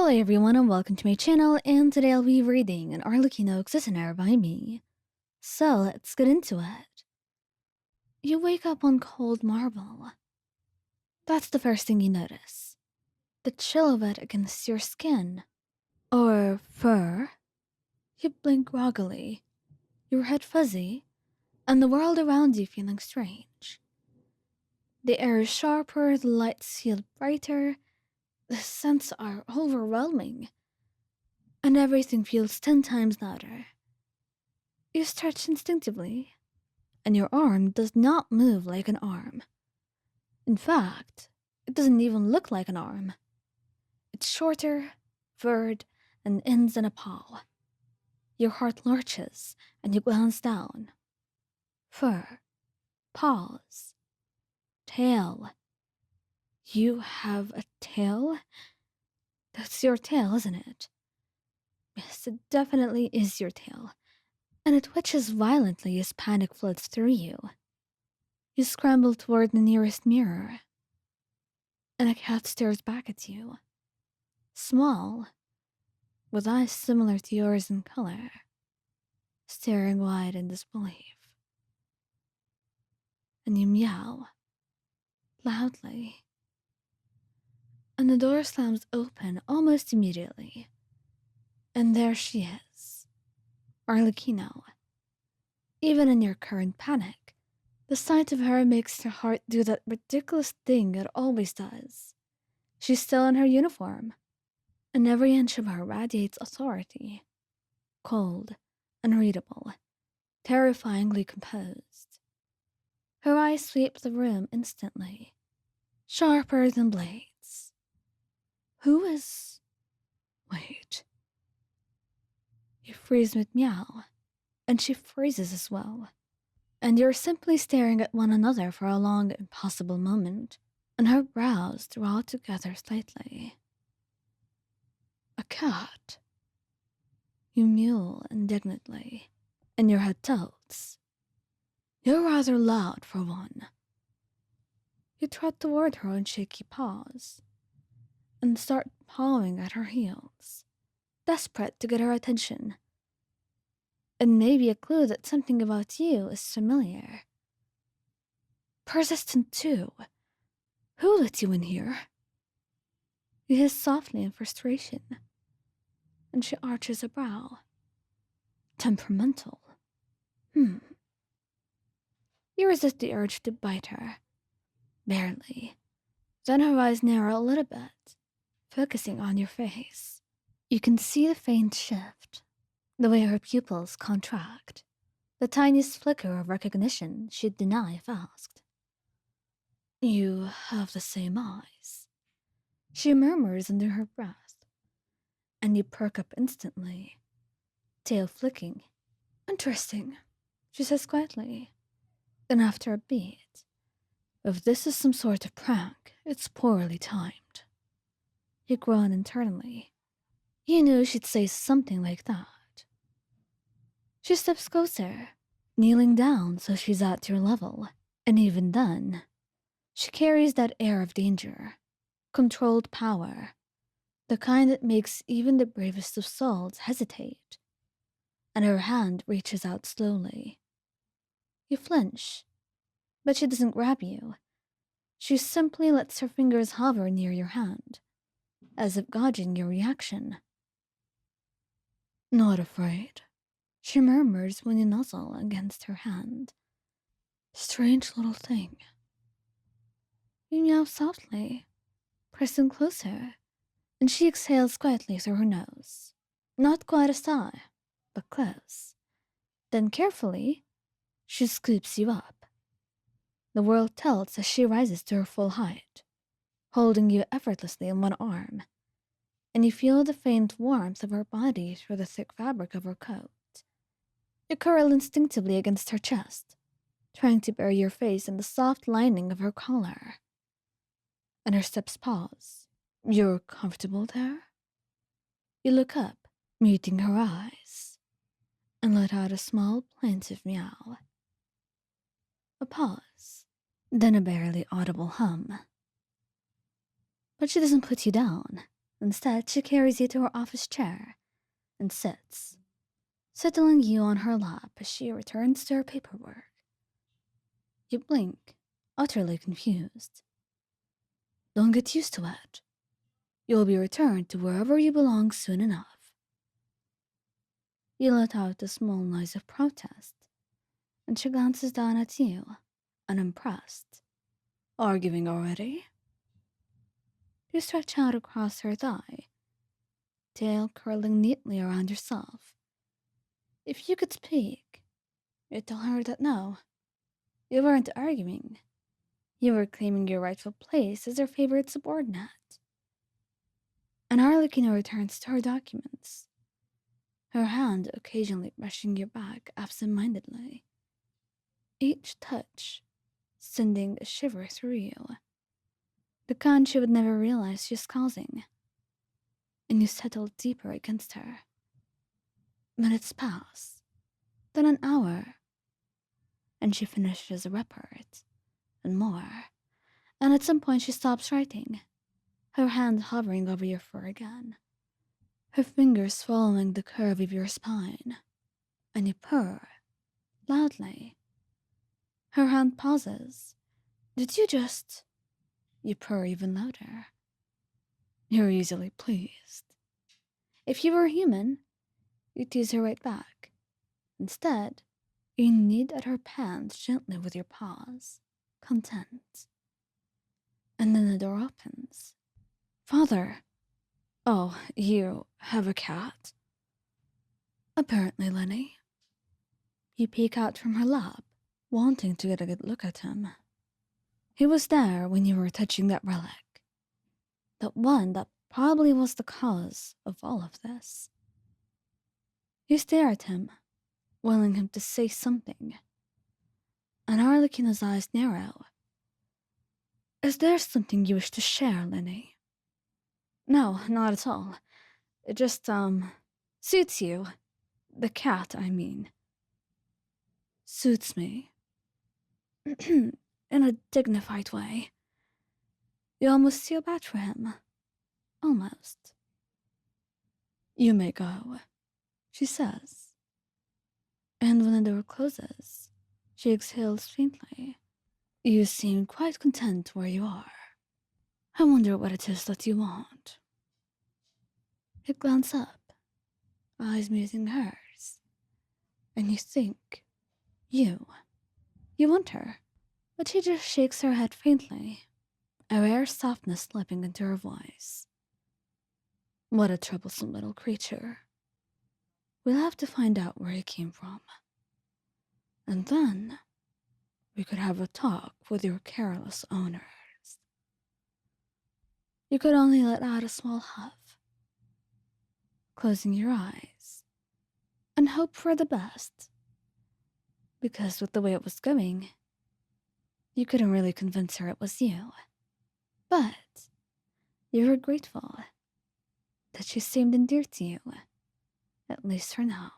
Hello everyone and welcome to my channel, and today I'll be reading an Arlecchino questionnaire by me. So let's get into it. You wake up on cold marble. That's the first thing you notice. The chill of it against your skin. Or fur. You blink groggily, your head fuzzy, and the world around you feeling strange. The air is sharper, the lights feel brighter, the scents are overwhelming, and everything feels 10 times louder. You stretch instinctively, and your arm does not move like an arm. In fact, it doesn't even look like an arm. It's shorter, furred, and ends in a paw. Your heart lurches, and you glance down. Fur, paws, tail. You have a tail? That's your tail, isn't it? Yes, it definitely is your tail, and it twitches violently as panic floods through you. You scramble toward the nearest mirror, and a cat stares back at you. Small, with eyes similar to yours in color, staring wide in disbelief. And you meow, loudly. And the door slams open almost immediately. And there she is, Arlecchino. Even in your current panic, the sight of her makes your heart do that ridiculous thing it always does. She's still in her uniform, and every inch of her radiates authority. Cold, unreadable, terrifyingly composed. Her eyes sweep the room instantly, sharper than blades. Who is... Wait. You freeze with meow, and she freezes as well. And you're simply staring at one another for a long, impossible moment, and her brows draw together slightly. A cat. You mew indignantly, and your head tilts. You're rather loud for one. You trot toward her on shaky paws, and start pawing at her heels, desperate to get her attention. And maybe a clue that something about you is familiar. Persistent too. Who let you in here? You hiss softly in frustration, and she arches a brow. Temperamental. You resist the urge to bite her. Barely. Then her eyes narrow a little bit, focusing on your face. You can see the faint shift, the way her pupils contract, the tiniest flicker of recognition she'd deny if asked. You have the same eyes, she murmurs under her breath, and you perk up instantly, tail flicking. Interesting, she says quietly. Then after a beat, if this is some sort of prank, it's poorly timed. You groan internally. You knew she'd say something like that. She steps closer, kneeling down so she's at your level, and even then, she carries that air of danger, controlled power, the kind that makes even the bravest of souls hesitate. And her hand reaches out slowly. You flinch, but she doesn't grab you. She simply lets her fingers hover near your hand, as if gauging your reaction. Not afraid, she murmurs when you nuzzle against her hand. Strange little thing. You meow softly, pressing closer, and she exhales quietly through her nose. Not quite a sigh, but close. Then carefully, she scoops you up. The world tilts as she rises to her full height, holding you effortlessly in one arm, and you feel the faint warmth of her body through the thick fabric of her coat. You curl instinctively against her chest, trying to bury your face in the soft lining of her collar. And her steps pause. You're comfortable there? You look up, meeting her eyes, and let out a small, plaintive meow. A pause, then a barely audible hum. But she doesn't put you down. Instead, she carries you to her office chair and sits, settling you on her lap as she returns to her paperwork. You blink, utterly confused. Don't get used to it. You'll be returned to wherever you belong soon enough. You let out a small noise of protest, and she glances down at you, unimpressed. Arguing already? You stretch out across her thigh, tail curling neatly around yourself. If you could speak, you'd tell her that no, you weren't arguing. You were claiming your rightful place as her favorite subordinate. And Arlecchino returns to her documents, her hand occasionally brushing your back absent-mindedly. Each touch sending a shiver through you, the kind she would never realize she's causing. And you settle deeper against her. Minutes pass, then an hour, and she finishes a report, and more. And at some point she stops writing, her hand hovering over your fur again, her fingers following the curve of your spine. And you purr, loudly. Her hand pauses. Did you just... You purr even louder. You're easily pleased. If you were human, you'd tease her right back. Instead, you knead at her pants gently with your paws, content. And then the door opens. Father. Oh, you have a cat? Apparently, Lenny. You peek out from her lap, wanting to get a good look at him. He was there when you were touching that relic. That one that probably was the cause of all of this. You stare at him, willing him to say something. And Arlecchino's eyes narrow. Is there something you wish to share, Lenny? No, not at all. It just, suits you. The cat, I mean. Suits me. In a dignified way. You almost feel bad for him. Almost. You may go, she says. And when the door closes, she exhales faintly. You seem quite content where you are. I wonder what it is that you want. You glance up, eyes meeting hers, and you think, you want her. But she just shakes her head faintly, a rare softness slipping into her voice. What a troublesome little creature. We'll have to find out where he came from. And then we could have a talk with your careless owners. You could only let out a small huff, closing your eyes, and hope for the best. Because with the way it was going, you couldn't really convince her it was you. But you were grateful that she seemed endeared to you, at least for now.